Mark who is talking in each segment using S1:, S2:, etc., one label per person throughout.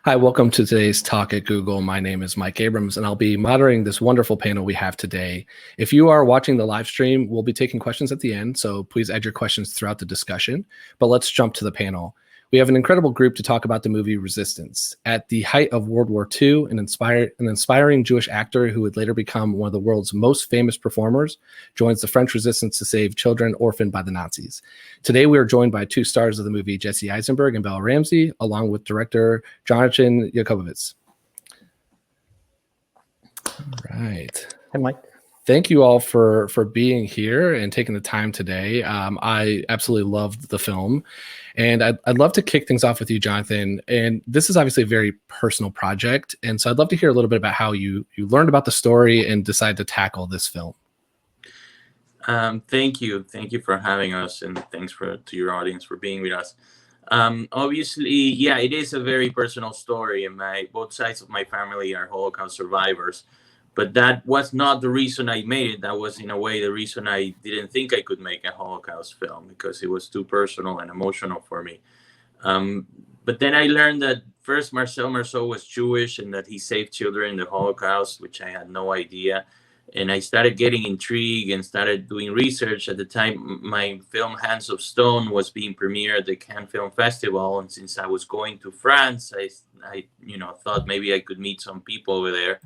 S1: Hi, welcome to today's Talk at Google. My name is Mike Abrams, and I'll be moderating this wonderful panel we have today. If you are watching the live stream, we'll be taking questions at the end, so please add your questions throughout the discussion. But let's jump to the panel. We have an incredible group to talk about the movie Resistance. At the height of World War II, an inspiring Jewish actor who would later become one of the world's most famous performers joins the French resistance to save children orphaned by the Nazis. Today, we are joined by two stars of the movie, Jesse Eisenberg and Bella Ramsey, along with director Jonathan Jakubowicz. All right.
S2: Hi, Mike.
S1: Thank you all for being here and taking the time today. I absolutely loved the film. And I'd love to kick things off with you, Jonathan. And this is obviously a very personal project. And so I'd love to hear a little bit about how you learned about the story and decided to tackle this film.
S3: Thank you. Thank you for having us. And thanks to your audience for being with us. Obviously, yeah, it is a very personal story. And both sides of my family are Holocaust survivors. But that was not the reason I made it. That was, in a way, the reason I didn't think I could make a Holocaust film, because it was too personal and emotional for me. But then I learned that first Marcel Marceau was Jewish and that he saved children in the Holocaust, which I had no idea. And I started getting intrigued and started doing research. At the time, my film Hands of Stone was being premiered at the Cannes Film Festival. And since I was going to France, I thought maybe I could meet some people over there.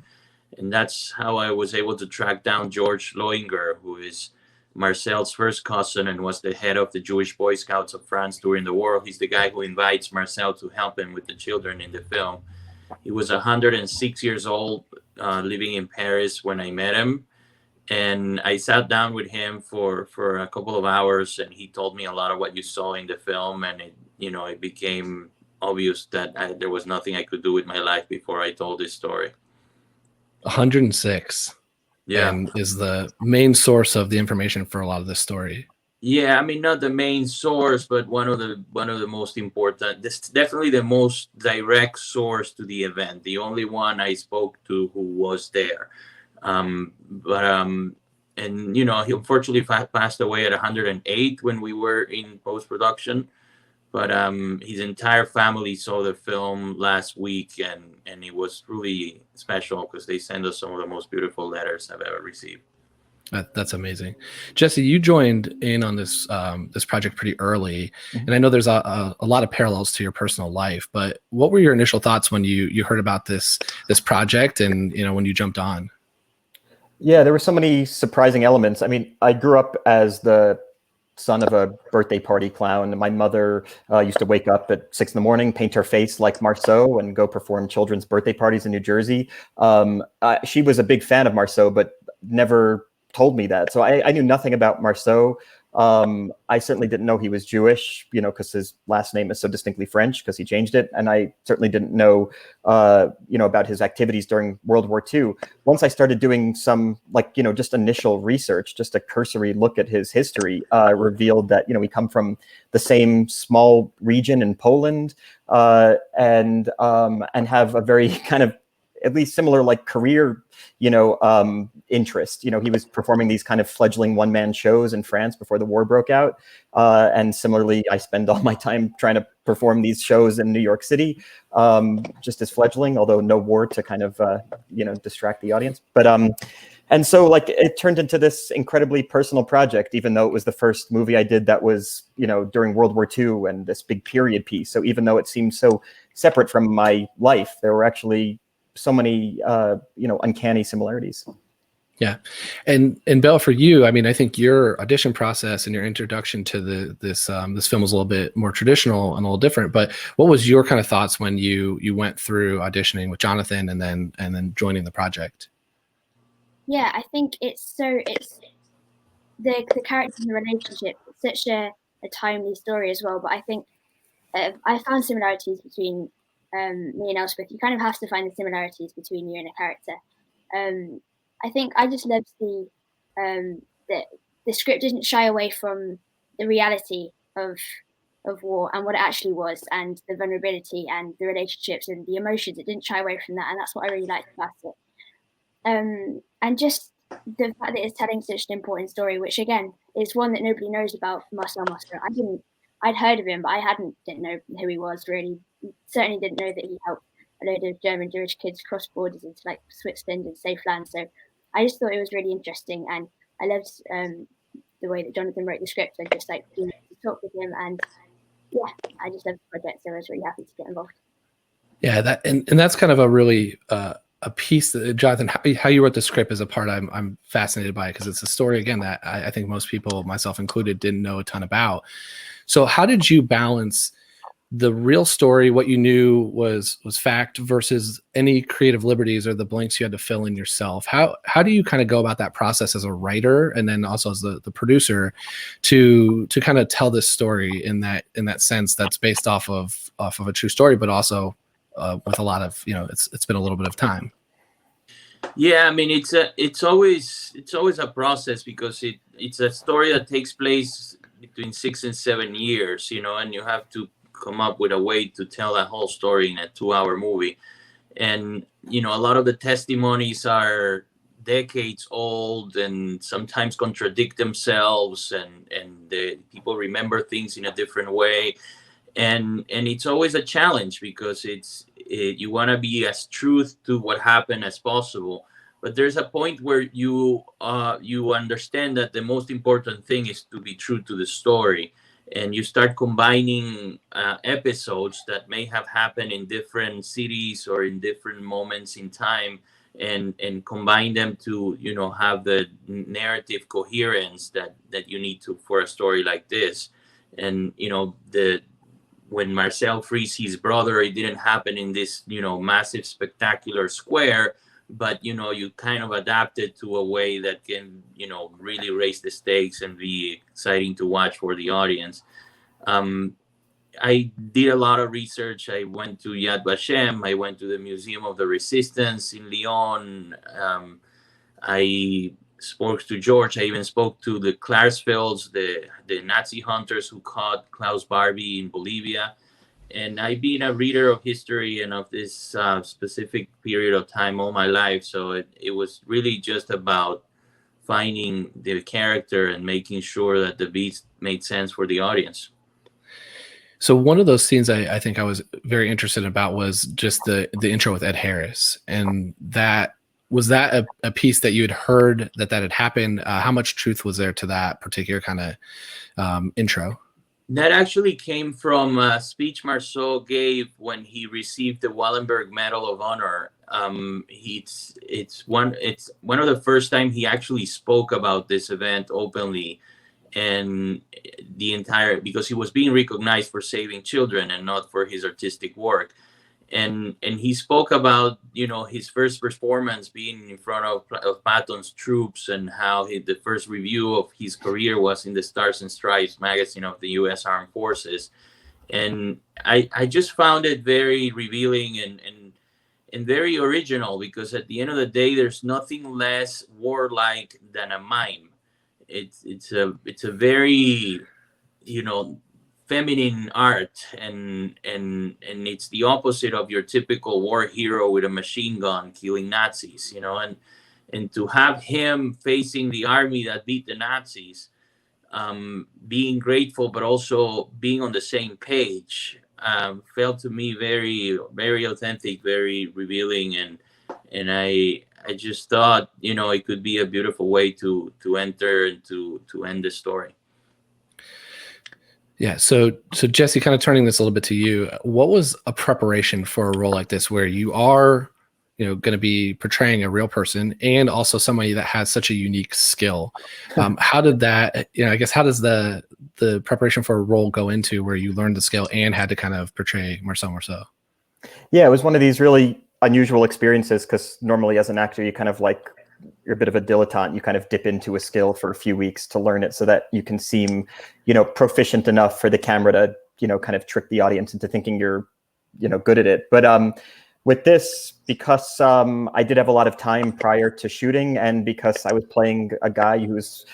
S3: And that's how I was able to track down George Loinger, who is Marcel's first cousin and was the head of the Jewish Boy Scouts of France during the war. He's the guy who invites Marcel to help him with the children in the film. He was 106 years old, living in Paris when I met him. And I sat down with him for a couple of hours, and he told me a lot of what you saw in the film. And it became obvious that there was nothing I could do with my life before I told this story.
S1: 106, yeah, and is the main source of the information for a lot of this story.
S3: Yeah, I mean, not the main source, but one of the most important. This definitely the most direct source to the event. The only one I spoke to who was there. And he unfortunately passed away at 108 when we were in post-production. But his entire family saw the film last week, and it was really special because they sent us some of the most beautiful letters I've ever received.
S1: That's amazing. Jesse, you joined in on this this project pretty early, and I know there's a lot of parallels to your personal life. But what were your initial thoughts when you heard about this project, and when you jumped on?
S2: Yeah, there were so many surprising elements. I mean, I grew up as the son of a birthday party clown. My mother used to wake up at 6 a.m, paint her face like Marceau, and go perform children's birthday parties in New Jersey. She was a big fan of Marceau, but never told me that. So I knew nothing about Marceau. I certainly didn't know he was Jewish, because his last name is so distinctly French because he changed it. And I certainly didn't know, about his activities during World War II. Once I started doing some, just initial research, just a cursory look at his history, revealed that, we come from the same small region in Poland, and have a very kind of at least similar career, interest. He was performing these kind of fledgling one-man shows in France before the war broke out. And similarly, I spend all my time trying to perform these shows in New York City, just as fledgling, although no war to kind of, distract the audience. But and so it turned into this incredibly personal project, even though it was the first movie I did that was, during World War II and this big period piece. So even though it seemed so separate from my life, there were actually so many, uncanny similarities.
S1: Yeah. And Belle, for you, I mean, I think your audition process and your introduction to this film was a little bit more traditional and a little different, but what was your kind of thoughts when you went through auditioning with Jonathan and then joining the project?
S4: Yeah, I think it's the characters and the relationship. It's such a timely story as well, but I think I found similarities between me and Elspeth. You kind of have to find the similarities between you and a character. I think I just loved the script didn't shy away from the reality of war and what it actually was, and the vulnerability and the relationships and the emotions. It didn't shy away from that, and that's what I really liked about it. And just the fact that it's telling such an important story, which again is one that nobody knows about Marcel Marceau. I'd heard of him, but I didn't know who he was really. Certainly didn't know that he helped a load of German Jewish kids cross borders into like Switzerland and safe land. So I just thought it was really interesting, and I loved the way that Jonathan wrote the script, and just like being able to talk with him, and yeah, I just loved the project, so I was really happy to get involved.
S1: Yeah, that and that's kind of a really a piece that, Jonathan, how you wrote the script is a part I'm fascinated by, because it's a story, again, that I think most people, myself included, didn't know a ton about. So how did you balance the real story, what you knew was fact, versus any creative liberties or the blanks you had to fill in yourself? How do you kind of go about that process as a writer, and then also as the producer, to kind of tell this story in that sense that's based off of a true story, but also with a lot of, it's been a little bit of time?
S3: Yeah, I mean, it's always a process, because it's a story that takes place between 6 and 7 years, and you have to come up with a way to tell that whole story in a 2-hour movie. And a lot of the testimonies are decades old and sometimes contradict themselves, and the people remember things in a different way, and it's always a challenge, because you want to be as true to what happened as possible. But there's a point where you understand that the most important thing is to be true to the story, and you start combining episodes that may have happened in different cities or in different moments in time, and combine them to have the narrative coherence that you need to for a story like this. And when Marcel frees his brother, it didn't happen in this massive spectacular square, but you kind of adapt it to a way that can really raise the stakes and be exciting to watch for the audience. I did a lot of research. I went to Yad Vashem. I went to the Museum of the Resistance in Lyon. I spoke to George. I even spoke to the Klarsfelds, the Nazi hunters who caught Klaus Barbie in Bolivia. And I've been a reader of history and of this specific period of time all my life. So it was really just about finding the character and making sure that the beats made sense for the audience.
S1: So one of those scenes I think I was very interested about was just the intro with Ed Harris. And was that a piece that you had heard that had happened? How much truth was there to that particular kind of intro?
S3: That actually came from a speech Marceau gave when he received the Wallenberg Medal of Honor. It's one of the first time he actually spoke about this event openly, and because he was being recognized for saving children and not for his artistic work. And he spoke about his first performance being in front of Patton's troops, and how the first review of his career was in the Stars and Stripes magazine of the U.S. Armed Forces. And I just found it very revealing and very original, because at the end of the day, there's nothing less warlike than a mime. It's a very feminine art, and it's the opposite of your typical war hero with a machine gun killing Nazis, and to have him facing the army that beat the Nazis, being grateful but also being on the same page, felt to me very, very authentic, very revealing, and I just thought it could be a beautiful way to enter and to end the story.
S1: Yeah. So Jesse, kind of turning this a little bit to you, what was a preparation for a role like this, where you are, going to be portraying a real person and also somebody that has such a unique skill? How did that, I guess, how does the preparation for a role go into where you learned the skill and had to kind of portray Marcel Marceau?
S2: Yeah, it was one of these really unusual experiences, because normally as an actor, you kind of you're a bit of a dilettante. You kind of dip into a skill for a few weeks to learn it so that you can seem, proficient enough for the camera to, kind of trick the audience into thinking you're, good at it. But with this, because I did have a lot of time prior to shooting, and because I was playing a guy who's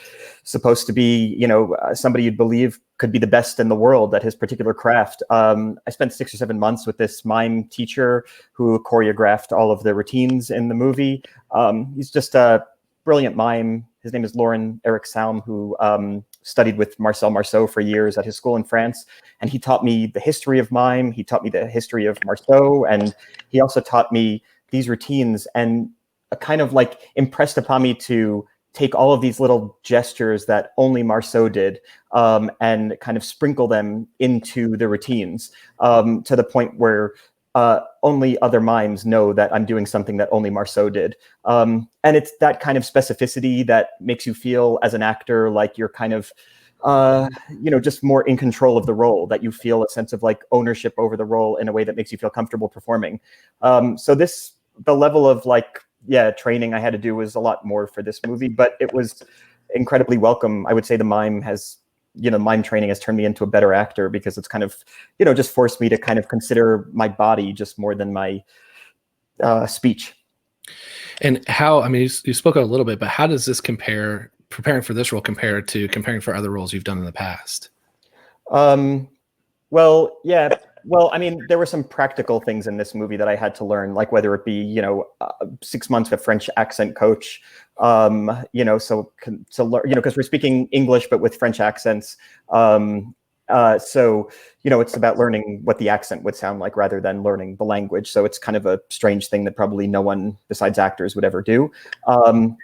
S2: supposed to be, somebody you'd believe could be the best in the world at his particular craft, I spent 6 or 7 months with this mime teacher who choreographed all of the routines in the movie. He's just a brilliant mime. His name is Lauren Eric Salm, who studied with Marcel Marceau for years at his school in France, and he taught me the history of mime. He taught me the history of Marceau, and he also taught me these routines, and kind of like impressed upon me to take all of these little gestures that only Marceau did, and kind of sprinkle them into the routines, to the point where only other mimes know that I'm doing something that only Marceau did. And it's that kind of specificity that makes you feel as an actor like you're kind of, just more in control of the role, that you feel a sense of like ownership over the role in a way that makes you feel comfortable performing. So the level of like, training I had to do was a lot more for this movie, but it was incredibly welcome. I would say the mime training has turned me into a better actor, because it's kind of, just forced me to kind of consider my body just more than my speech.
S1: And how, I mean, you spoke a little bit, but how does this preparing for this role compare to comparing for other roles you've done in the past? Well, I mean, there were some practical things in this movie that I had to learn, like whether it be, 6 months with a French accent coach, so to learn, because we're speaking English, but with French accents. So, it's about learning what the accent would sound like rather than learning the language. So it's kind of a strange thing that probably no one besides actors would ever do. And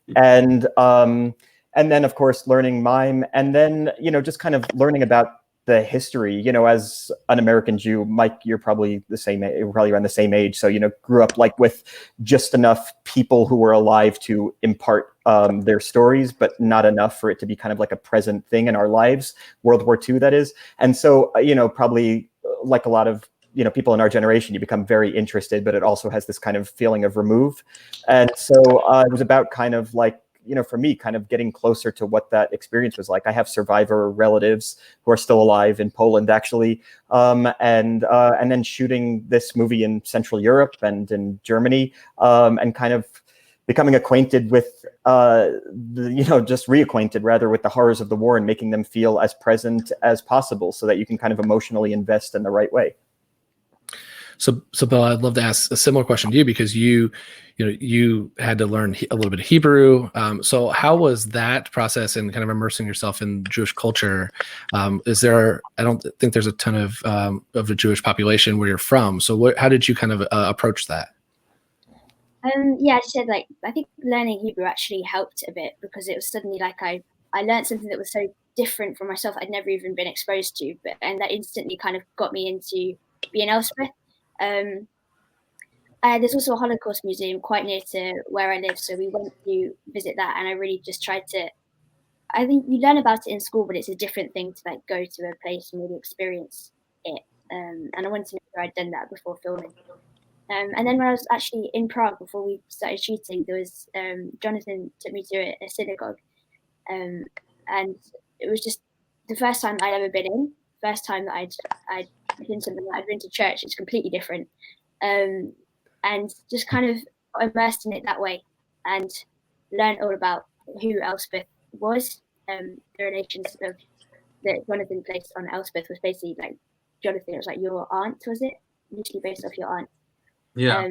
S1: then, of course, learning mime, and then, just kind of learning about the history, as an American Jew. Mike, you're probably around the same age. So, grew up like with just enough people who were alive to impart their stories, but not enough for it to be kind of like a present thing in our lives. World War II, that is. And so, probably like a lot of, people in our generation, you become very interested, but it also has this kind of feeling of remove. And so it was about kind of like, for me, kind of getting closer to what that experience was like. I have survivor relatives who are still alive in Poland, actually, and then shooting this movie in Central Europe and in Germany, and kind of becoming acquainted with, just reacquainted rather with the horrors of the war, and making them feel as present as possible, so that you can kind of emotionally invest in the right way. So Bill, I'd love to ask a similar question to you, because you had to learn a little bit of Hebrew. So how was that process in kind of immersing yourself in Jewish culture? I don't think there's a ton of a Jewish population where you're from. So how did you kind of approach that?
S4: I said, like, I think learning Hebrew actually helped a bit, because it was suddenly like I learned something that was so different from myself I'd never even been exposed to, and that instantly kind of got me into being Elspeth. There's also a Holocaust museum quite near to where I live, so we went to visit that, and I really just tried to. I think you learn about it in school, but it's a different thing to like go to a place and really experience it. And I wanted to make sure I'd done that before filming. And then when I was actually in Prague before we started shooting, there was Jonathan took me to a synagogue, and it was just the first time I'd ever been in. First time that I'd been something that I'd been to church. It's completely different, and just kind of immersed in it that way, and learned all about who Elspeth was. The relations of that Jonathan placed on Elspeth was basically like Jonathan. It was like your aunt, was it? Loosely based off your aunt.
S3: Yeah.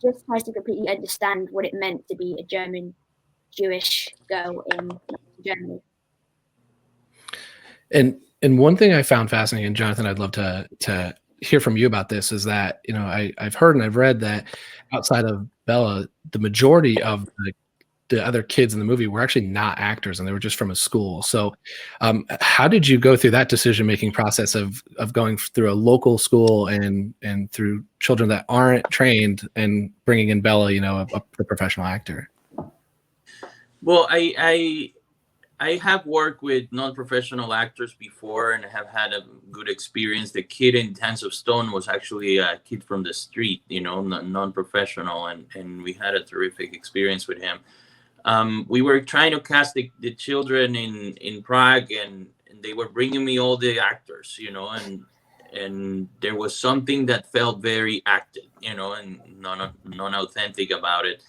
S4: Just tries to completely understand what it meant to be a German Jewish girl in Germany.
S1: And one thing I found fascinating, and Jonathan, I'd love to hear from you about this, is that, I've heard and I've read that outside of Bella, the majority of the other kids in the movie were actually not actors, and they were just from a school. So how did you go through that decision-making process of going through a local school and through children that aren't trained, and bringing in Bella, a professional actor?
S3: Well, I have worked with non-professional actors before, and have had a good experience. The kid in Hands of Stone was actually a kid from the street, non-professional, and we had a terrific experience with him. We were trying to cast the children in Prague, and they were bringing me all the actors, and there was something that felt very acted, and non-authentic about it.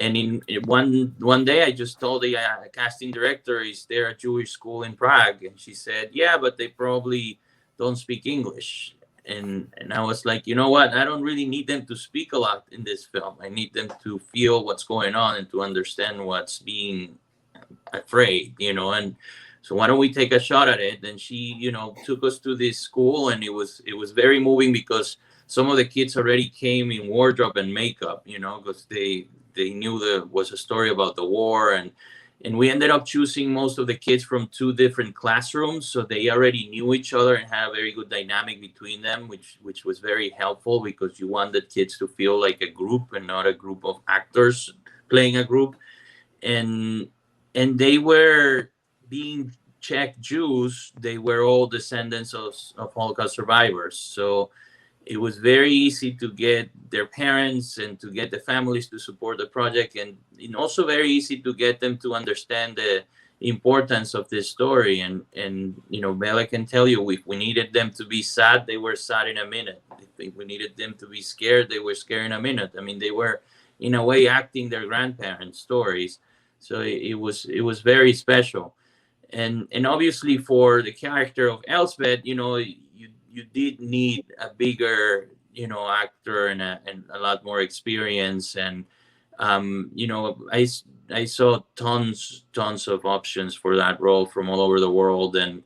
S3: And in one day, I just told the casting director, "Is there a Jewish school in Prague?" And she said, "Yeah, but they probably don't speak English." And I was like, you know what? I don't really need them to speak a lot in this film. I need them to feel what's going on and to understand what's being afraid, And So why don't we take a shot at it? And she, took us to this school, and it was very moving because some of the kids already came in wardrobe and makeup, because they knew there was a story about the war, and we ended up choosing most of the kids from 2 different classrooms, so they already knew each other and had a very good dynamic between them, which was very helpful because you wanted kids to feel like a group and not a group of actors playing a group. And they were, being Czech Jews, they were all descendants of Holocaust survivors. So it was very easy to get their parents and to get the families to support the project, and also very easy to get them to understand the importance of this story. And Bella can tell you, if we needed them to be sad, they were sad in a minute. If we needed them to be scared, they were scared in a minute. I mean, they were in a way acting their grandparents' stories. So it was very special. And obviously for the character of Elspeth, you did need a bigger, actor and a lot more experience. And, I saw tons of options for that role from all over the world. And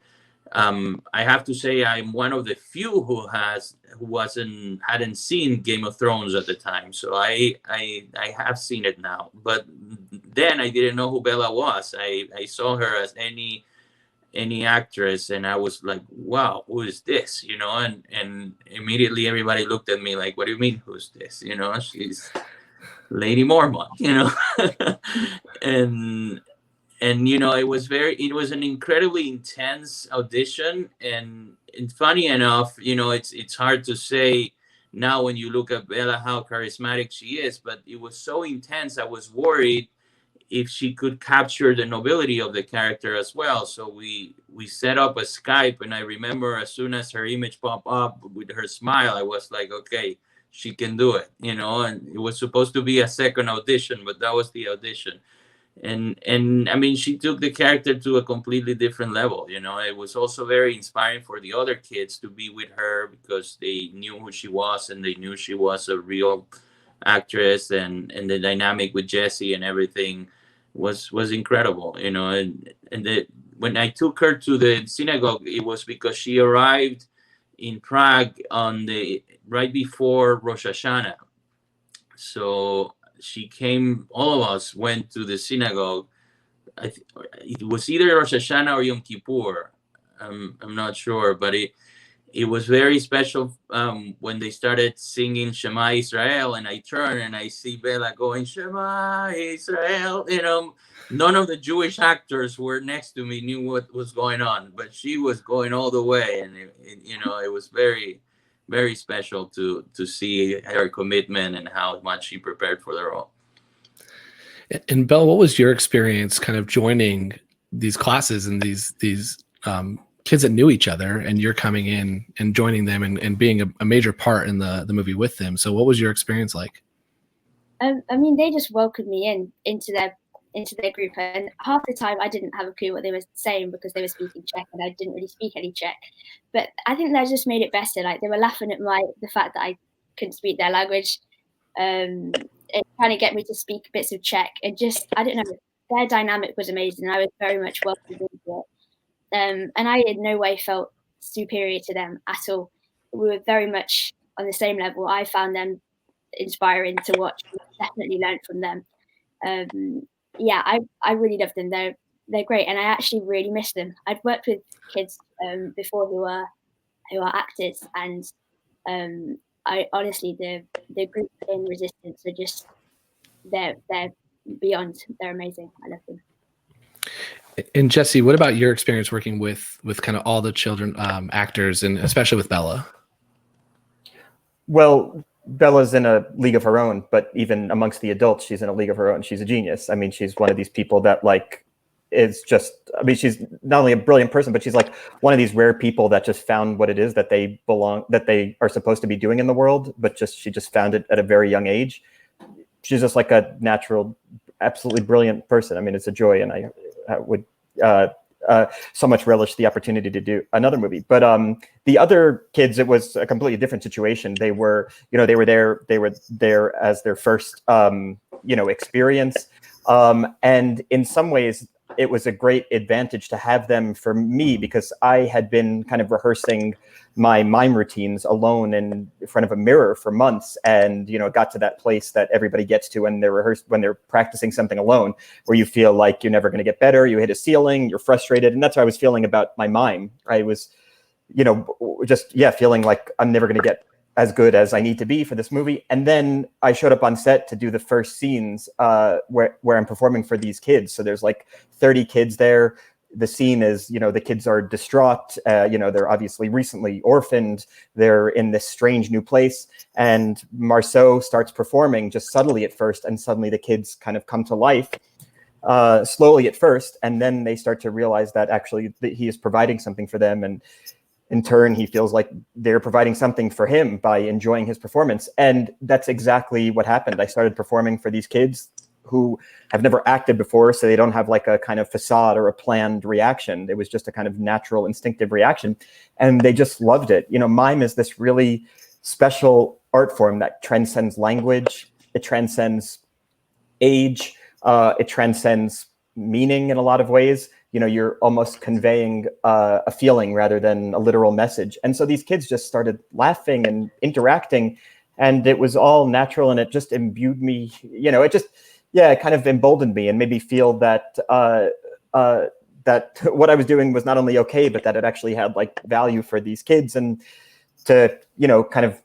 S3: I have to say, I'm one of the few who hadn't seen Game of Thrones at the time. So I have seen it now. But then I didn't know who Bella was. I saw her as any actress, and I was like, wow, who is this? And immediately everybody looked at me like, what do you mean, who's this? She's Lady Mormont, and it was an incredibly intense audition. And funny enough, it's hard to say now when you look at Bella how charismatic she is, but it was so intense. I was worried if she could capture the nobility of the character as well. So we set up a Skype, and I remember as soon as her image popped up with her smile, I was like, okay, she can do it, and it was supposed to be a second audition, but that was the audition. And I mean, she took the character to a completely different level. It was also very inspiring for the other kids to be with her because they knew who she was, and they knew she was a real actress, and the dynamic with Jesse and everything was incredible, when I took her to the synagogue, it was because she arrived in Prague right before Rosh Hashanah. So she came, all of us went to the synagogue. It was either Rosh Hashanah or Yom Kippur. I'm not sure, but it was very special when they started singing Shema Israel, and I turn and I see Bella going Shema Israel. None of the Jewish actors were next to me knew what was going on, but she was going all the way, and it was very, very special to see her commitment and how much she prepared for the role.
S1: And Belle, what was your experience kind of joining these classes and these kids that knew each other, and you're coming in and joining them and being a major part in the movie with them? So what was your experience like?
S4: I mean, they just welcomed me into their group, and half the time I didn't have a clue what they were saying because they were speaking Czech and I didn't really speak any Czech. But I think that just made it better. Like, they were laughing at the fact that I couldn't speak their language, and trying to get me to speak bits of Czech, and just, I don't know, their dynamic was amazing. I was very much welcomed into it. And I in no way felt superior to them at all. We were very much on the same level. I found them inspiring to watch. Definitely learned from them. I really love them. They're great, and I actually really miss them. I'd worked with kids before who are actors, and I honestly, the group in Resistance are just they're beyond. They're amazing. I love them.
S1: And Jesse, what about your experience working with kind of all the children actors, and especially with Bella?
S2: Well, Bella's in a league of her own, but even amongst the adults, she's in a league of her own. She's a genius. I mean, she's one of these people that is just, I mean, she's not only a brilliant person, but she's like one of these rare people that just found what it is that they are supposed to be doing in the world, but she just found it at a very young age. She's just like a natural, absolutely brilliant person. I mean, it's a joy, and I would so much relish the opportunity to do another movie. But the other kids, it was a completely different situation. They were there as their first experience, and in some ways it was a great advantage to have them for me, because I had been kind of rehearsing my mime routines alone in front of a mirror for months, and it got to that place that everybody gets to when they're practicing something alone, where you feel like you're never going to get better, you hit a ceiling, you're frustrated. And that's how I was feeling about my mime. I was feeling like I'm never going to get as good as I need to be for this movie. And then I showed up on set to do the first scenes where I'm performing for these kids. So there's like 30 kids there. The scene is, the kids are distraught. They're obviously recently orphaned. They're in this strange new place. And Marceau starts performing just subtly at first. And suddenly the kids kind of come to life slowly at first. And then they start to realize that actually he is providing something for them. And in turn, he feels like they're providing something for him by enjoying his performance. And that's exactly what happened. I started performing for these kids who have never acted before, so they don't have like a kind of facade or a planned reaction. It was just a kind of natural, instinctive reaction. And they just loved it. Mime is this really special art form that transcends language. It transcends age. It transcends meaning in a lot of ways. You're almost conveying a feeling rather than a literal message. And so these kids just started laughing and interacting, and it was all natural, and it just imbued me, it kind of emboldened me and made me feel that that what I was doing was not only okay, but that it actually had like value for these kids. And to, kind of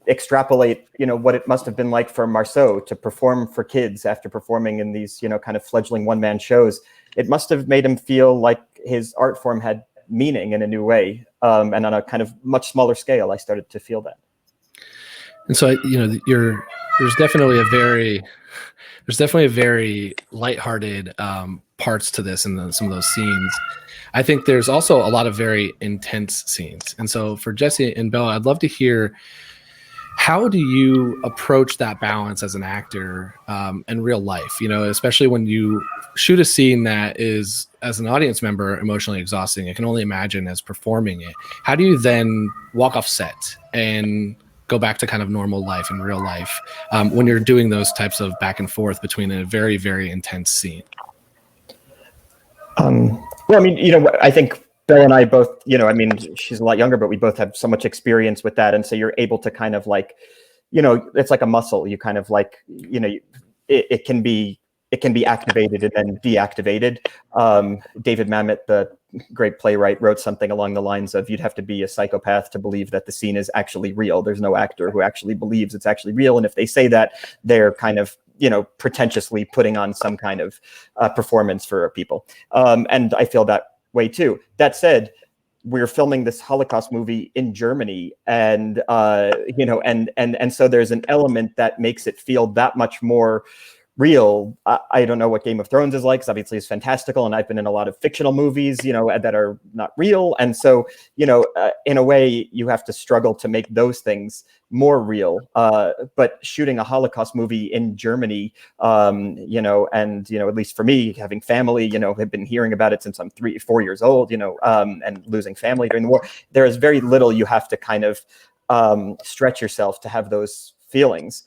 S2: extrapolate, what it must have been like for Marceau to perform for kids after performing in these, kind of fledgling one-man shows. It must have made him feel like his art form had meaning in a new way. And on a kind of much smaller scale, I started to feel that.
S1: And so, there's definitely a very lighthearted parts to this and some of those scenes. I think there's also a lot of very intense scenes. And so for Jesse and Bella, I'd love to hear, how do you approach that balance as an actor in real life? Especially when you shoot a scene that is, as an audience member, emotionally exhausting. I can only imagine as performing it. How do you then walk off set and go back to kind of normal life in real life when you're doing those types of back and forth between a very, very intense scene?
S2: I think Bill and I both, she's a lot younger, but we both have so much experience with that. And so you're able to kind of like, it's like a muscle. You kind of like, it can be activated and then deactivated. David Mamet, the great playwright, wrote something along the lines of, you'd have to be a psychopath to believe that the scene is actually real. There's no actor who actually believes it's actually real. And if they say that, they're kind of, pretentiously putting on some kind of performance for people. And I feel that way too. That said, we're filming this Holocaust movie in Germany, and and so there's an element that makes it feel that much more real. I don't know what Game of Thrones is like, because obviously it's fantastical, and I've been in a lot of fictional movies, that are not real. And so, in a way, you have to struggle to make those things more real. But shooting a Holocaust movie in Germany, at least for me, having family, have been hearing about it since I'm 3-4 years old, and losing family during the war, there is very little you have to kind of stretch yourself to have those feelings.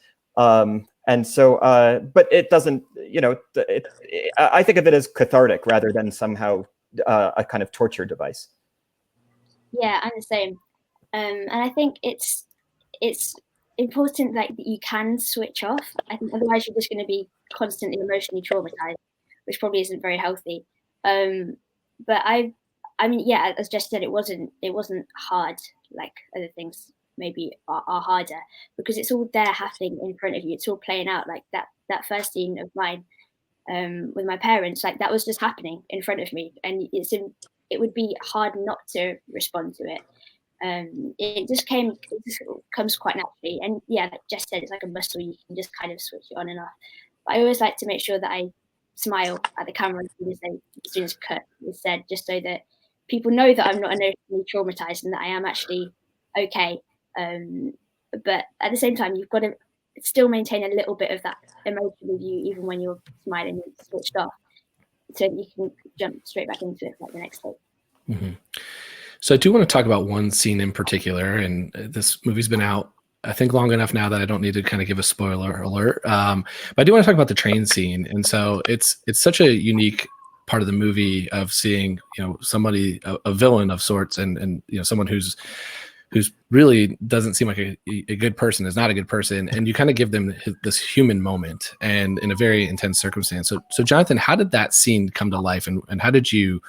S2: And so, but it doesn't, I think of it as cathartic rather than somehow a kind of torture device.
S4: Yeah, I'm the same. And I think it's important that you can switch off. I think otherwise you're just going to be constantly emotionally traumatized, which probably isn't very healthy. But as Jess said, it wasn't hard like other things maybe are harder, because it's all there happening in front of you. It's all playing out. Like that first scene of mine with my parents, like that was just happening in front of me, and it would be hard not to respond to it. It just comes quite naturally. And yeah, like Jess said, it's like a muscle. You can just kind of switch it on and off. But I always like to make sure that I smile at the camera as soon as cut is said, just so that people know that I'm not emotionally traumatized and that I am actually okay. But at the same time, you've got to still maintain a little bit of that emotion with you, even when you're smiling and switched off, so that you can jump straight back into it like the next day.
S1: Mm-hmm. So I do want to talk about one scene in particular, and this movie's been out, I think, long enough now that I don't need to kind of give a spoiler alert. But I do want to talk about the train scene. And so it's such a unique part of the movie of seeing, somebody, a villain of sorts, and someone who's really doesn't seem like a good person, is not a good person, and you kind of give them this human moment, and in a very intense circumstance. So Jonathan, how did that scene come to life, and how did you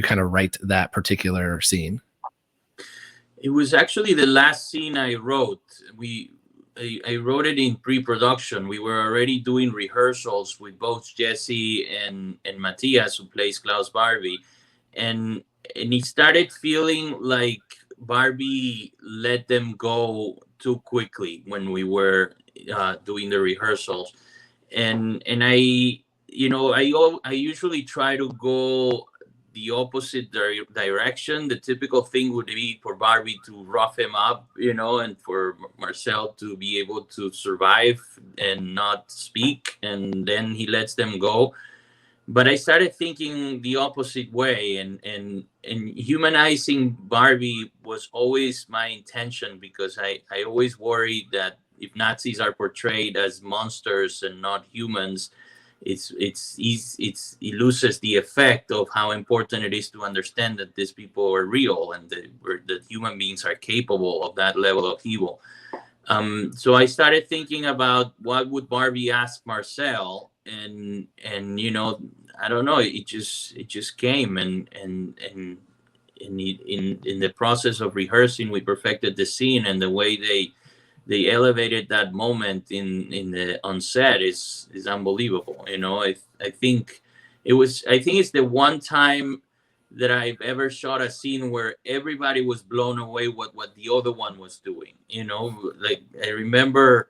S1: kind of write that particular scene?
S3: It was actually the last scene I wrote. I wrote it in pre-production. We were already doing rehearsals with both Jesse and Matthias, who plays Klaus Barbie, and it started feeling like Barbie let them go too quickly when we were doing the rehearsals, and I usually try to go the opposite direction. The typical thing would be for Barbie to rough him up, and for Marcel to be able to survive and not speak, and then he lets them go. But I started thinking the opposite way, and humanizing Barbie was always my intention, because I always worried that if Nazis are portrayed as monsters and not humans, it loses the effect of how important it is to understand that these people are real, and that human beings are capable of that level of evil. So I started thinking about what would Barbie ask Marcel, and I don't know, it just came, and in the process of rehearsing, we perfected the scene, and the way they elevated that moment on set is unbelievable. I think it's the one time that I've ever shot a scene where everybody was blown away what the other one was doing. Like, I remember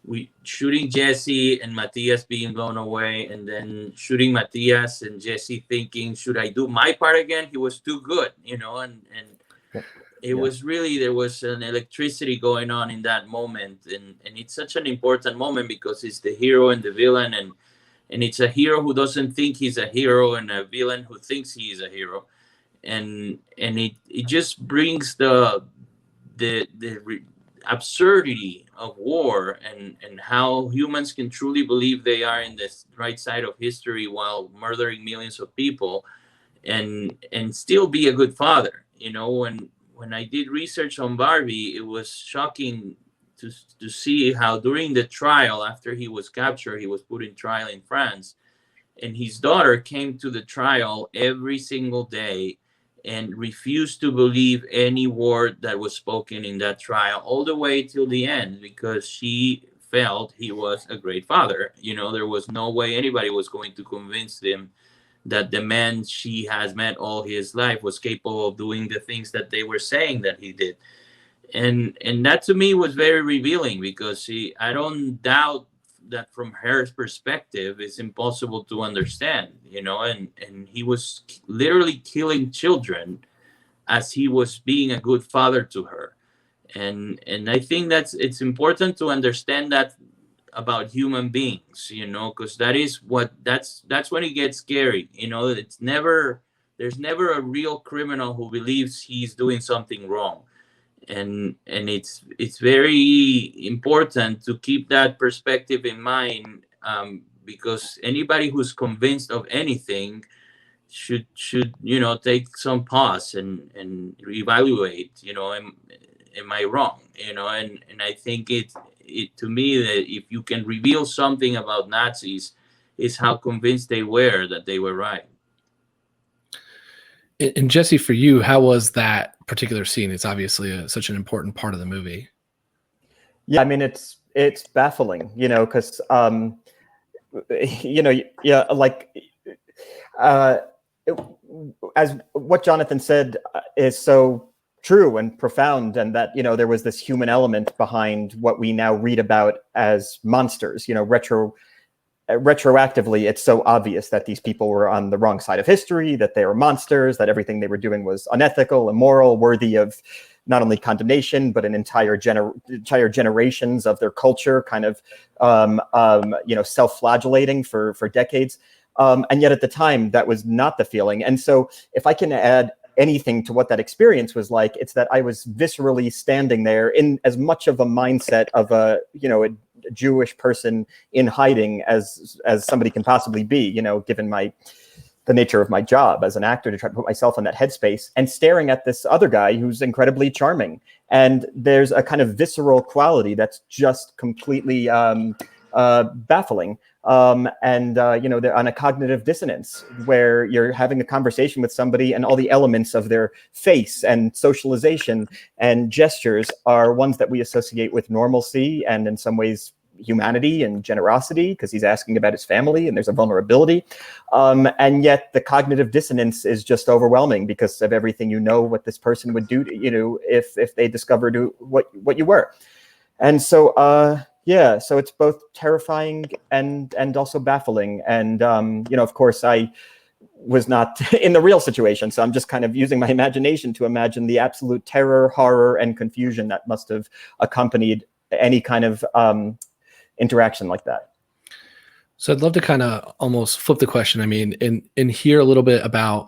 S3: we shooting Jesse and Matthias being blown away, and then shooting Matthias and Jesse thinking, should I do my part again? He was too good, and it was really, there was an electricity going on in that moment, and it's such an important moment, because it's the hero and the villain, and it's a hero who doesn't think he's a hero, and a villain who thinks he is a hero, and it just brings the absurdity of war, and how humans can truly believe they are in the right side of history while murdering millions of people, and still be a good father. When I did research on Barbie, it was shocking to see how during the trial, after he was captured, he was put in trial in France, and his daughter came to the trial every single day and refused to believe any word that was spoken in that trial, all the way till the end, because she felt he was a great father. There was no way anybody was going to convince them that the man she has met all his life was capable of doing the things that they were saying that he did. And that to me was very revealing, because I don't doubt that from her perspective, it's impossible to understand, and he was literally killing children as he was being a good father to her. And I think it's important to understand that about human beings, because that's when it gets scary. There's never a real criminal who believes he's doing something wrong, and it's very important to keep that perspective in mind, because anybody who's convinced of anything should take some pause and reevaluate. Am I wrong? And I think it to me, that if you can reveal something about Nazis, is how convinced they were that they were right.
S1: And Jesse, for you, how was that particular scene? It's obviously such an important part of the movie.
S2: Yeah, I mean, it's baffling, because as what Jonathan said is so true and profound, and that there was this human element behind what we now read about as monsters. Retroactively, it's so obvious that these people were on the wrong side of history, that they were monsters, that everything they were doing was unethical, immoral, worthy of not only condemnation, but an entire generations of their culture kind of self-flagellating for decades. And yet at the time, that was not the feeling. And so if I can add anything to what that experience was like, it's that I was viscerally standing there in as much of a mindset of a Jewish person in hiding as somebody can possibly be, given my the nature of my job as an actor, to try to put myself in that headspace, and staring at this other guy who's incredibly charming. And there's a kind of visceral quality that's just completely baffling. They're on a cognitive dissonance where you're having a conversation with somebody and all the elements of their face and socialization and gestures are ones that we associate with normalcy and in some ways humanity and generosity, because he's asking about his family and there's a vulnerability. And yet the cognitive dissonance is just overwhelming because of everything what this person would do to you if they discovered what you were. And so so it's both terrifying and also baffling. And of course I was not in the real situation, so I'm just kind of using my imagination to imagine the absolute terror, horror, and confusion that must have accompanied any kind of interaction like that.
S1: So I'd love to kind of almost flip the question. I mean, and hear a little bit about,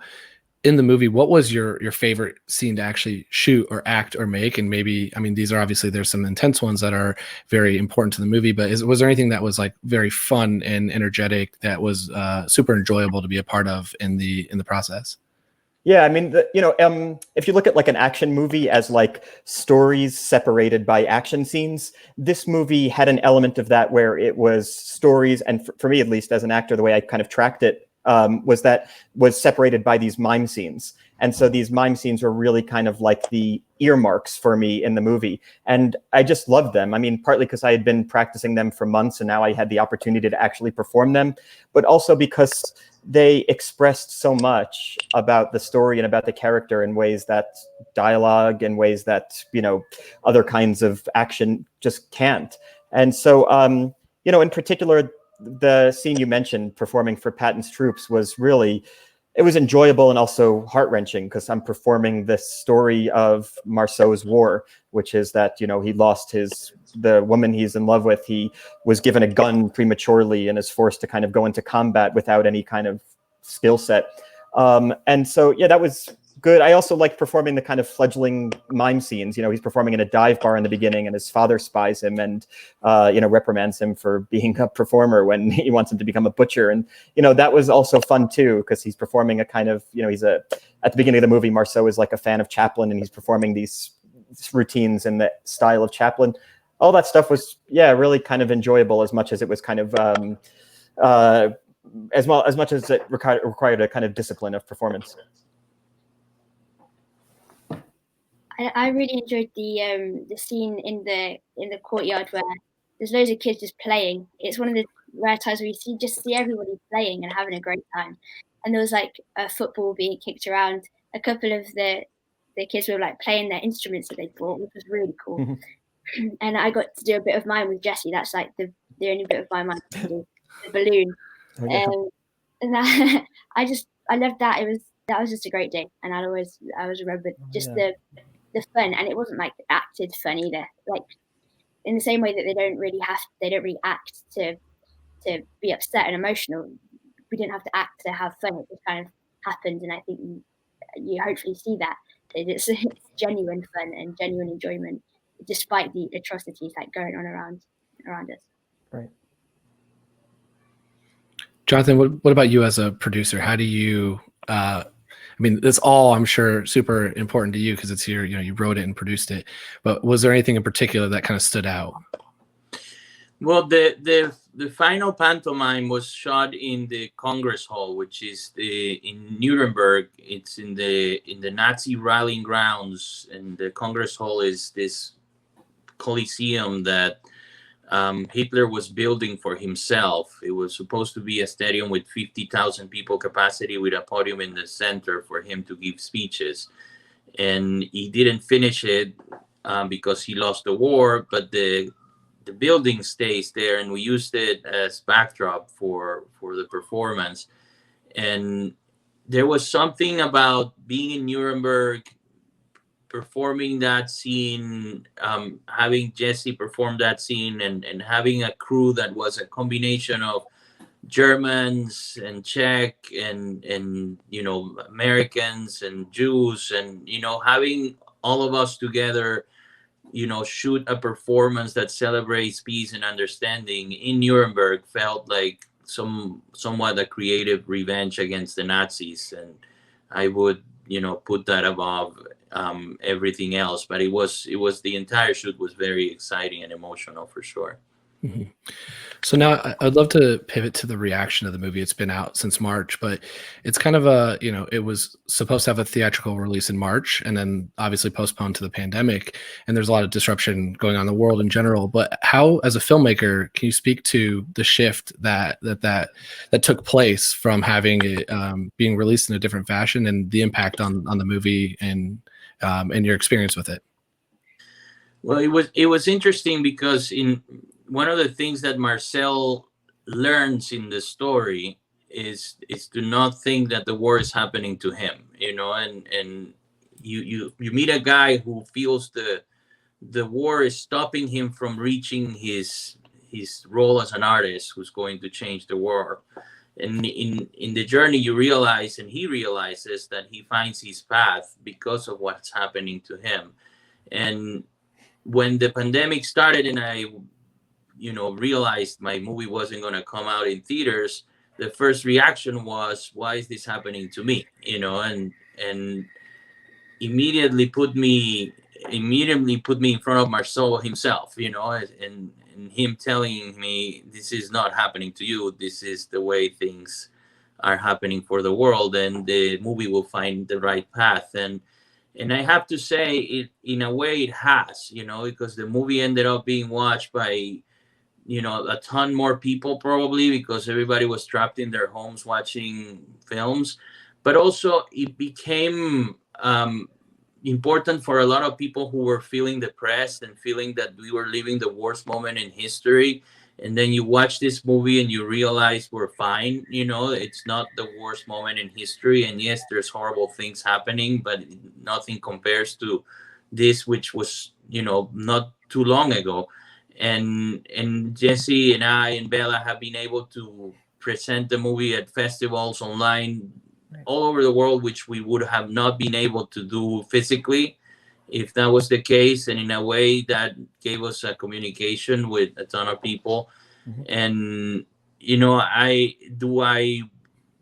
S1: in the movie, what was your favorite scene to actually shoot or act or make? And maybe, I mean, these are obviously, there's some intense ones that are very important to the movie, but was there anything that was like very fun and energetic that was super enjoyable to be a part of in the process?
S2: Yeah, I mean, if you look at like an action movie as like stories separated by action scenes, this movie had an element of that where it was stories, and for me at least as an actor, the way I kind of tracked it was separated by these mime scenes. And so these mime scenes were really kind of like the earmarks for me in the movie. And I just loved them. I mean, partly because I had been practicing them for months and now I had the opportunity to actually perform them, but also because they expressed so much about the story and about the character in ways that dialogue, in ways that, other kinds of action just can't. And so, in particular, the scene you mentioned, performing for Patton's troops, was really, it was enjoyable and also heart-wrenching because I'm performing this story of Marceau's war, which is that, he lost the woman he's in love with. He was given a gun prematurely and is forced to kind of go into combat without any kind of skill set. And so, yeah, that was good. I also liked performing the kind of fledgling mime scenes. He's performing in a dive bar in the beginning and his father spies him and, reprimands him for being a performer when he wants him to become a butcher. And, that was also fun too, because he's performing a kind of, at the beginning of the movie, Marceau is like a fan of Chaplin and he's performing these routines in the style of Chaplin. All that stuff was, really kind of enjoyable as much as it was kind of, as much as it required a kind of discipline of performance.
S4: I really enjoyed the scene in the courtyard where there's loads of kids just playing. It's one of the rare times where you just see everybody playing and having a great time. And there was like a football being kicked around. A couple of the kids were like playing their instruments that they brought, which was really cool. Mm-hmm. And I got to do a bit of mine with Jessie. That's like the only bit of mine I can do, the balloon. Oh, yeah. And that, I loved that. That was just a great day, and I always remember just the fun, and it wasn't like acted fun either. Like in the same way that they don't really act to be upset and emotional. We didn't have to act to have fun. It just kind of happened, and I think you hopefully see that it's genuine fun and genuine enjoyment, despite the atrocities like going on around us.
S2: Right.
S1: Jonathan, what about you as a producer? How do you? I mean, it's all, I'm sure, super important to you because it's your, you wrote it and produced it. But was there anything in particular that kind of stood out?
S3: Well, the final pantomime was shot in the Congress Hall, which is in Nuremberg. It's in the Nazi rallying grounds, and the Congress Hall is this coliseum that Hitler was building for himself. It was supposed to be a stadium with 50,000 people capacity with a podium in the center for him to give speeches. And he didn't finish it because he lost the war, but the building stays there, and we used it as backdrop for the performance. And there was something about being in Nuremberg, performing that scene, having Jessie perform that scene, and having a crew that was a combination of Germans and Czech and Americans and Jews, and having all of us together, shoot a performance that celebrates peace and understanding in Nuremberg felt like somewhat a creative revenge against the Nazis, and I would put that above everything else. But it was the entire shoot was very exciting and emotional for sure.
S1: Mm-hmm. So now I'd love to pivot to the reaction of the movie. It's been out since March, but it's kind of it was supposed to have a theatrical release in March and then obviously postponed to the pandemic. And there's a lot of disruption going on in the world in general. But how, as a filmmaker, can you speak to the shift that took place from having it being released in a different fashion and the impact on the movie and your experience with it?
S3: Well, it was interesting because one of the things that Marcel learns in the story is to not think that the war is happening to him, and you meet a guy who feels the war is stopping him from reaching his role as an artist who's going to change the world. And in the journey, you realize, and he realizes, that he finds his path because of what's happening to him. And when the pandemic started and I realized my movie wasn't going to come out in theaters, the first reaction was, why is this happening to me? And immediately put me in front of Marceau himself, and him telling me, this is not happening to you. This is the way things are happening for the world, and the movie will find the right path. And I have to say, it in a way it has, because the movie ended up being watched by a ton more people, probably because everybody was trapped in their homes watching films. But also it became important for a lot of people who were feeling depressed and feeling that we were living the worst moment in history. And then you watch this movie and you realize we're fine. It's not the worst moment in history. And yes, there's horrible things happening, but nothing compares to this, which was, not too long ago. And Jesse and I and Bella have been able to present the movie at festivals online all over the world, which we would have not been able to do physically if that was the case. And in a way that gave us a communication with a ton of people. Mm-hmm. And I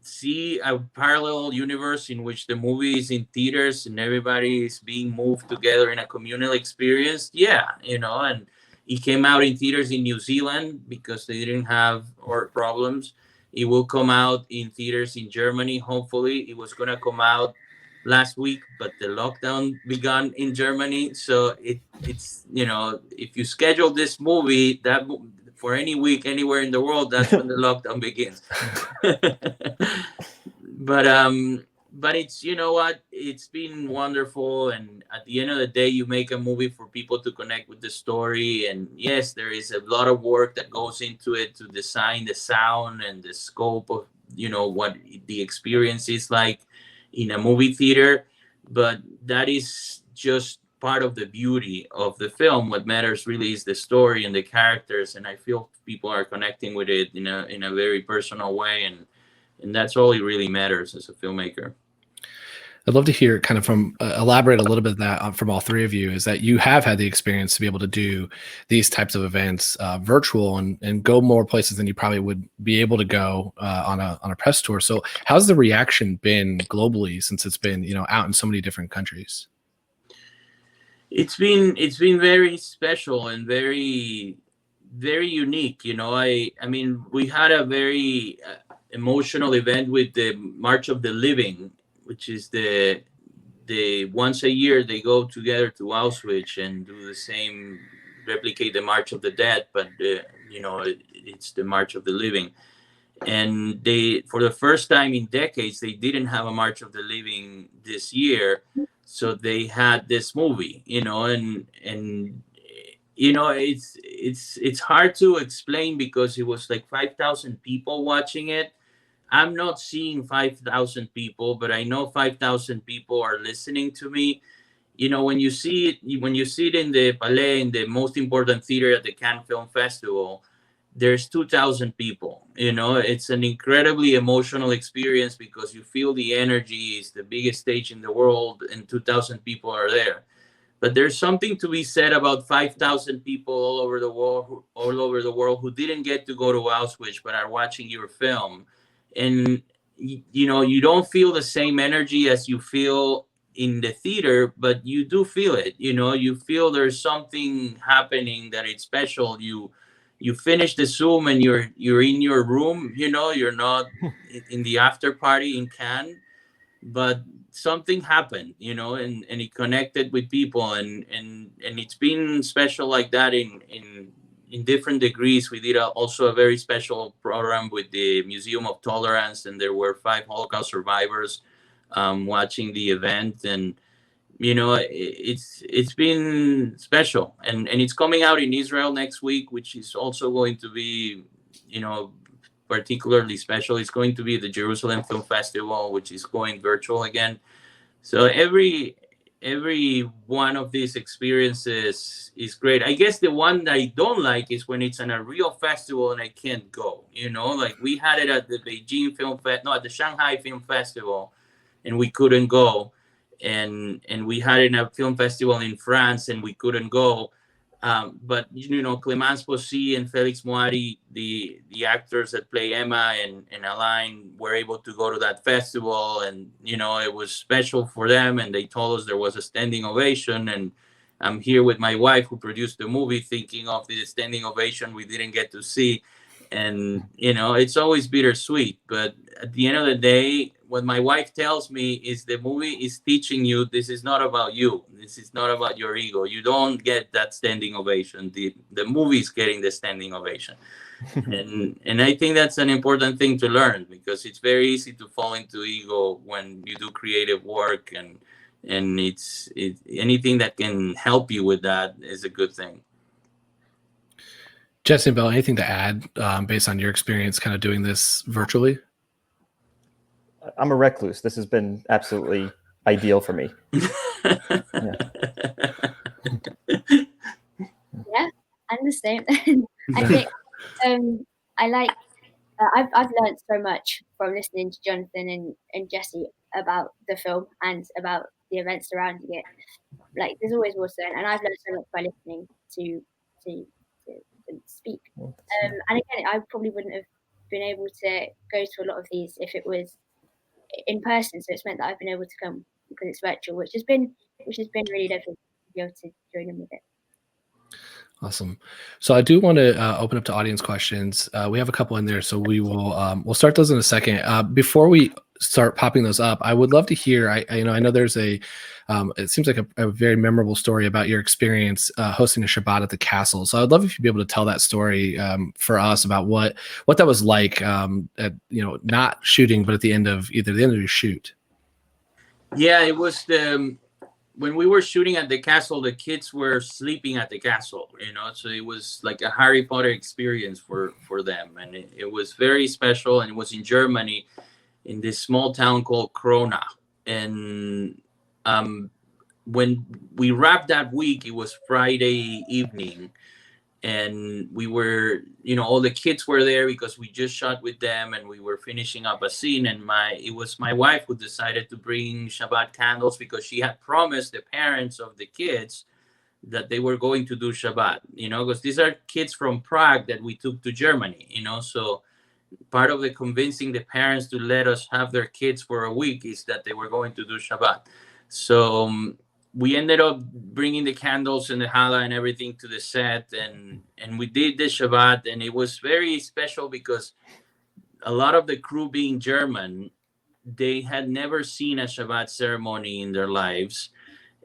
S3: see a parallel universe in which the movie is in theaters and everybody is being moved together in a communal experience. Yeah, and it came out in theaters in New Zealand because they didn't have problems. It will come out in theaters in Germany. Hopefully, it was going to come out last week, but the lockdown began in Germany. So it's if you schedule this movie that for any week anywhere in the world, that's when the lockdown begins. But it's, it's been wonderful. And at the end of the day, you make a movie for people to connect with the story. And yes, there is a lot of work that goes into it to design the sound and the scope of, what the experience is like in a movie theater. But that is just part of the beauty of the film. What matters really is the story and the characters. And I feel people are connecting with it in a very personal way. And that's all it really matters as a filmmaker.
S1: I'd love to hear kind of from elaborate a little bit of that from all three of you, is that you have had the experience to be able to do these types of events virtual and go more places than you probably would be able to go on a press tour. So how's the reaction been globally since it's been, out in so many different countries?
S3: It's been very special and very, very unique. I mean, we had a very emotional event with the March of the Living, which is the once a year they go together to Auschwitz and do the same, replicate the March of the Dead, but it's the March of the Living. And they, for the first time in decades, they didn't have a March of the Living this year, so they had this movie, and it's hard to explain because it was like 5,000 people watching it. I'm not seeing 5,000 people, but I know 5,000 people are listening to me. When you see it in the Palais, in the most important theater at the Cannes Film Festival, there's 2,000 people. It's an incredibly emotional experience because you feel the energy. It's the biggest stage in the world and 2,000 people are there. But there's something to be said about 5,000 people all over the world who didn't get to go to Auschwitz but are watching your film, and you know, you don't feel the same energy as you feel in the theater, but you do feel it. You know, you feel there's something happening that it's special. You finish the Zoom and you're in your room. You know, you're not in the after party in Cannes, but something happened, you know, and it connected with people, and it's been special like that in different degrees. We did also a very special program with the Museum of Tolerance, and there were 5 Holocaust survivors watching the event, and you know, it's been special, and it's coming out in Israel next week, which is also going to be, you know, particularly special. It's going to be the Jerusalem Film Festival, which is going virtual again. So every one of these experiences is great. I guess the one that I don't like is when it's in a real festival and I can't go. You know, like we had it at the Beijing at the Shanghai Film Festival, and we couldn't go. And we had it at a film festival in France, and we couldn't go. But you know, Clémence Possy and Félix Moari, the actors that play Emma and Alain, were able to go to that festival, and you know, it was special for them, and they told us there was a standing ovation. And I'm here with my wife, who produced the movie, thinking of the standing ovation we didn't get to see. And you know, it's always bittersweet, but at the end of the day, what my wife tells me is the movie is teaching you this is not about you. This is not about your ego. You don't get that standing ovation. The movie is getting the standing ovation. and I think that's an important thing to learn, because it's very easy to fall into ego when you do creative work, and it's anything that can help you with that is a good thing.
S1: Jesse and Bill, anything to add based on your experience kind of doing this virtually?
S2: I'm a recluse. This has been absolutely ideal for me.
S4: Yeah, I'm the same. I think I like. I've learned so much from listening to Jonathan and Jesse about the film and about the events surrounding it. Like, there's always more to learn, and I've learned so much by listening to speak. And again, I probably wouldn't have been able to go to a lot of these if it was in person. So it's meant that I've been able to come because it's virtual, which has been really lovely to be able to join them with it.
S1: Awesome. So I do want to open up to audience questions. We have a couple in there, so we will we'll start those in a second. Before we start popping those up, I would love to hear. I know there's it seems like a very memorable story about your experience hosting a Shabbat at the castle. So I'd love if you'd be able to tell that story for us about what that was like. At not shooting, but at the end of your shoot.
S3: Yeah, it was when we were shooting at the castle, the kids were sleeping at the castle, so it was like a Harry Potter experience for them. And it was very special. And it was in Germany, in this small town called Krona. And when we wrapped that week, it was Friday evening. And we were, all the kids were there because we just shot with them and we were finishing up a scene. And it was my wife who decided to bring Shabbat candles because she had promised the parents of the kids that they were going to do Shabbat, because these are kids from Prague that we took to Germany, so part of the convincing the parents to let us have their kids for a week is that they were going to do Shabbat. So we ended up bringing the candles and the challah and everything to the set, and we did the Shabbat, and it was very special because a lot of the crew, being German, they had never seen a Shabbat ceremony in their lives,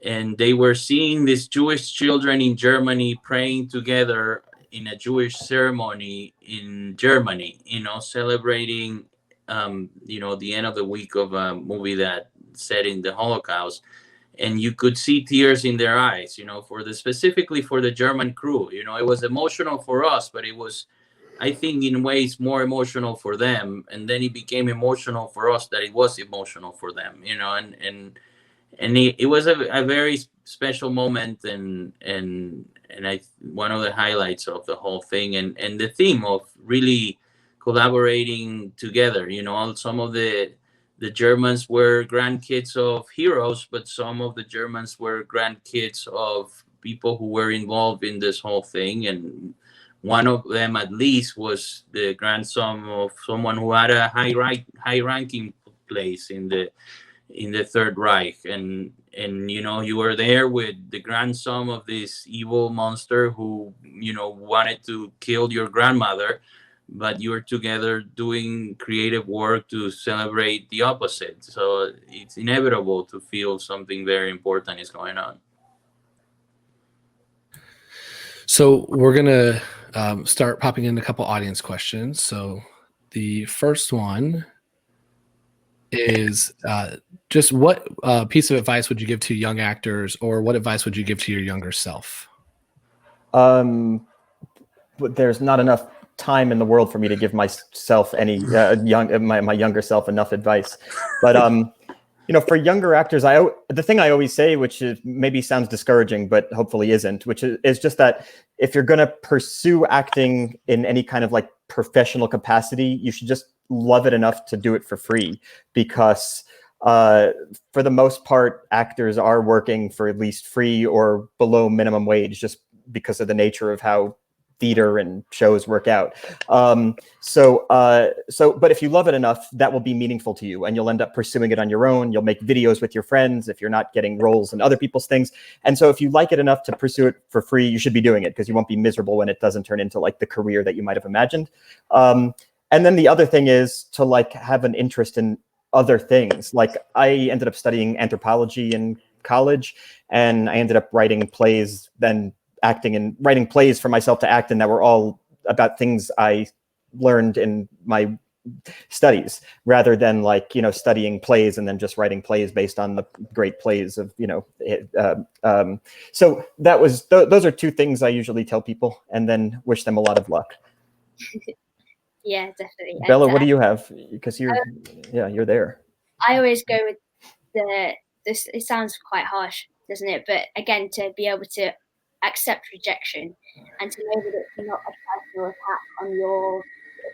S3: and they were seeing these Jewish children in Germany praying together in a Jewish ceremony in Germany, celebrating the end of the week of a movie that set in the Holocaust. And you could see tears in their eyes, specifically for the German crew. It was emotional for us, but it was, I think, in ways more emotional for them. And then it became emotional for us that it was emotional for them, and it was a very special moment, and one of the highlights of the whole thing, and the theme of really collaborating together. Some of the the Germans were grandkids of heroes, but some of the Germans were grandkids of people who were involved in this whole thing. And one of them, at least, was the grandson of someone who had a high-ranking place in the Third Reich. And you were there with the grandson of this evil monster who wanted to kill your grandmother, but you were together doing creative work to celebrate the opposite. So it's inevitable to feel something very important is going on.
S1: So we're going to start popping in a couple audience questions. So the first one is just what piece of advice would you give to young actors, or what advice would you give to your younger self?
S2: But there's not enough time in the world for me to give myself any my younger self enough advice. But for younger actors, the thing I always say, which maybe sounds discouraging, but hopefully isn't, which is just that if you're going to pursue acting in any kind of like professional capacity, you should just love it enough to do it for free, because for the most part, actors are working for at least free or below minimum wage, just because of the nature of how theater and shows work out. But if you love it enough, that will be meaningful to you, and you'll end up pursuing it on your own. You'll make videos with your friends if you're not getting roles in other people's things. And so if you like it enough to pursue it for free, you should be doing it, because you won't be miserable when it doesn't turn into like the career that you might have imagined. And then the other thing is to like have an interest in other things. Like I ended up studying anthropology in college, and I ended up writing plays, then acting and writing plays for myself to act in that were all about things I learned in my studies, rather than like, studying plays and then just writing plays based on the great plays of, so that was, those are two things I usually tell people, and then wish them a lot of luck.
S4: Yeah, definitely.
S2: Bella, what do you have? Because you're there.
S4: I always go with this. It sounds quite harsh, doesn't it? But again, to be able to accept rejection and to know that it's not a personal attack on your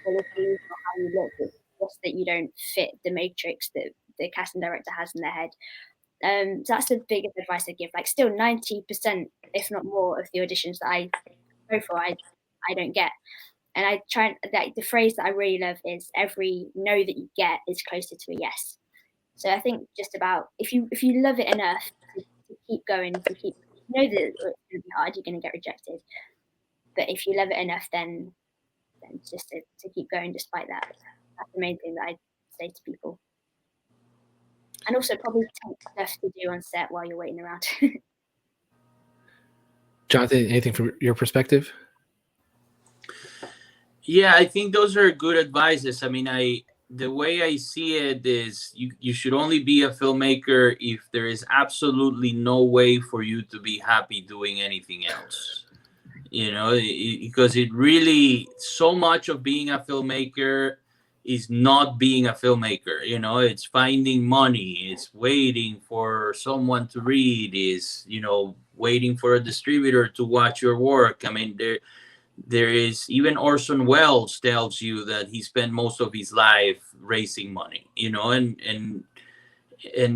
S4: abilities or how you look, it's just that you don't fit the matrix that the casting director has in their head. So that's the biggest advice I give. Like, still 90%, if not more, of the auditions that I go for, I don't get. And I try, like, the phrase that I really love is every no that you get is closer to a yes. So I think just about if you love it enough to keep going, to keep, know that it's going to be hard, you're going to get rejected. But if you love it enough, then just to keep going despite that. That's the main thing that I say to people. And also probably take stuff to do on set while you're waiting around.
S1: Jonathan, anything from your perspective?
S3: Yeah, I think those are good advices. I mean, the way I see it is you should only be a filmmaker if there is absolutely no way for you to be happy doing anything else. Because it really, so much of being a filmmaker is not being a filmmaker. It's finding money, it's waiting for someone to read, is waiting for a distributor to watch your work. I mean, there is, even Orson Welles tells you that he spent most of his life raising money, and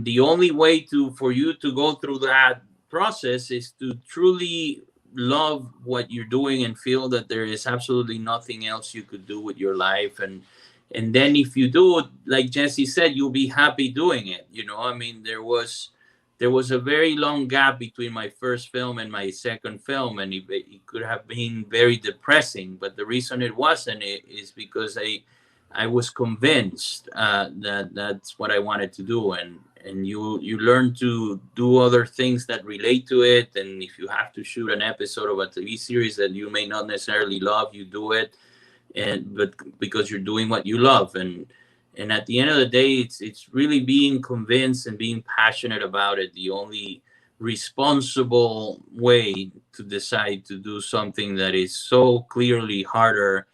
S3: the only way for you to go through that process is to truly love what you're doing and feel that there is absolutely nothing else you could do with your life. And then if you do it, like Jesse said, you'll be happy doing it. I mean, there was a very long gap between my first film and my second film, and it could have been very depressing. But the reason it wasn't is because I was convinced that that's what I wanted to do, and you learn to do other things that relate to it. And if you have to shoot an episode of a TV series that you may not necessarily love, you do it, but because you're doing what you love. And at the end of the day, it's really being convinced and being passionate about it. The only responsible way to decide to do something that is so clearly harder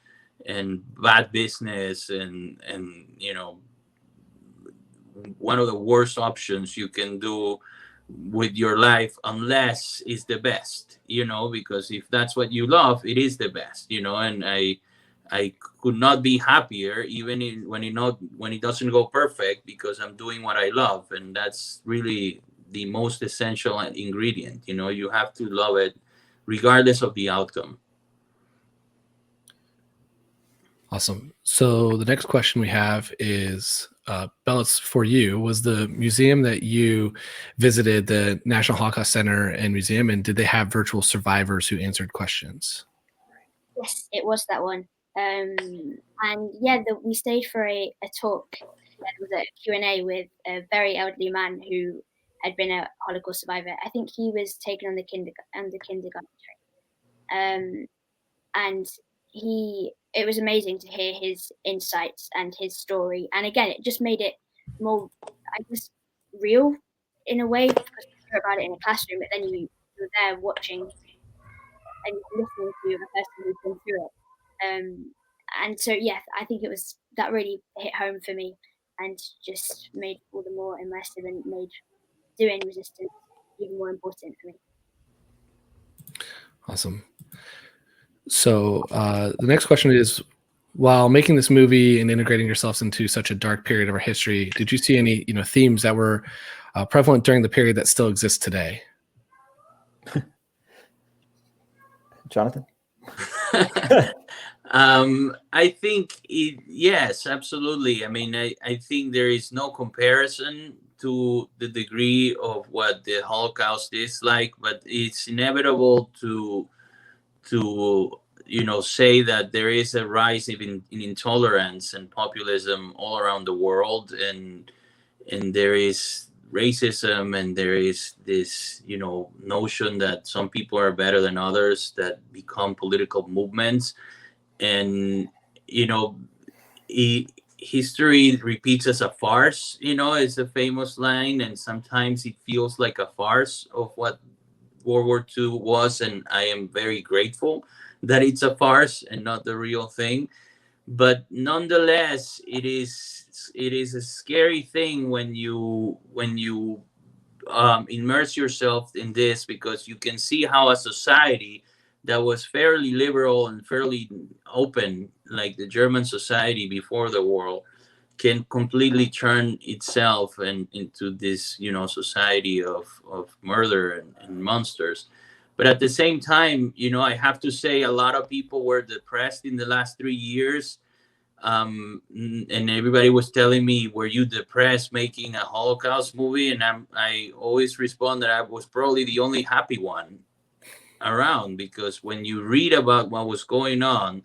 S3: and bad business and one of the worst options you can do with your life, unless it's the best, because if that's what you love, it is the best, and I could not be happier, even when it doesn't go perfect, because I'm doing what I love, and that's really the most essential ingredient. You know, you have to love it regardless of the outcome.
S1: Awesome. So the next question we have is, Bellis, for you, was the museum that you visited the National Holocaust Center and Museum, and did they have virtual survivors who answered questions?
S4: Yes, it was that one. And yeah, we stayed for a talk. It was a Q&A with a very elderly man who had been a Holocaust survivor. I think he was taken on the kindergarten train. And it was amazing to hear his insights and his story. And again, it just made it more, I guess, real in a way, because you hear about it in a classroom, but then you're there watching and listening to a person who's been through it. And so, yeah, I think that really hit home for me and just made all the more immersive and made doing resistance even more important for me.
S1: Awesome. So the next question is, while making this movie and integrating yourselves into such a dark period of our history, did you see any themes that were prevalent during the period that still exist today?
S2: Jonathan?
S3: I think yes, absolutely. I mean, I think there is no comparison to the degree of what the Holocaust is like, but it's inevitable to say that there is a rise in intolerance and populism all around the world, and there is racism, and there is this notion that some people are better than others that become political movements. And history repeats as a farce, is a famous line, and sometimes it feels like a farce of what World War II was, and I am very grateful that it's a farce and not the real thing. But nonetheless, it is a scary thing when you immerse yourself in this, because you can see how a society that was fairly liberal and fairly open, like the German society before the war, can completely turn itself into this society of murder and monsters. But at the same time, I have to say, a lot of people were depressed in the last 3 years, and everybody was telling me, were you depressed making a Holocaust movie? And I always respond that I was probably the only happy one around, because when you read about what was going on,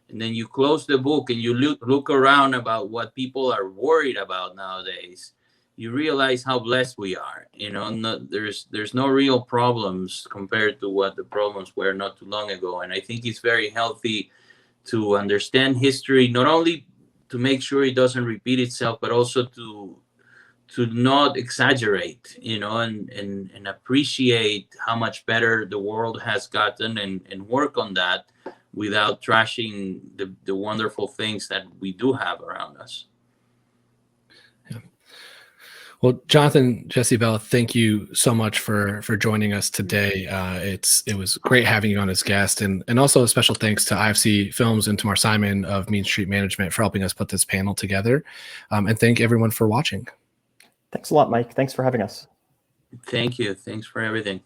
S3: and then you close the book and you look around about what people are worried about nowadays, you realize how blessed we are. There's no real problems compared to what the problems were not too long ago. And I think it's very healthy to understand history, not only to make sure it doesn't repeat itself, but also to not exaggerate, and appreciate how much better the world has gotten, and work on that without trashing the wonderful things that we do have around us.
S1: Yeah. Well, Jonathan, Jesse, Bell, thank you so much for joining us today. It was great having you on as guest, and also a special thanks to IFC Films and to Tamar Simon of Mean Street Management for helping us put this panel together. And thank everyone for watching.
S2: Thanks a lot, Mike. Thanks for having us.
S3: Thank you. Thanks for everything.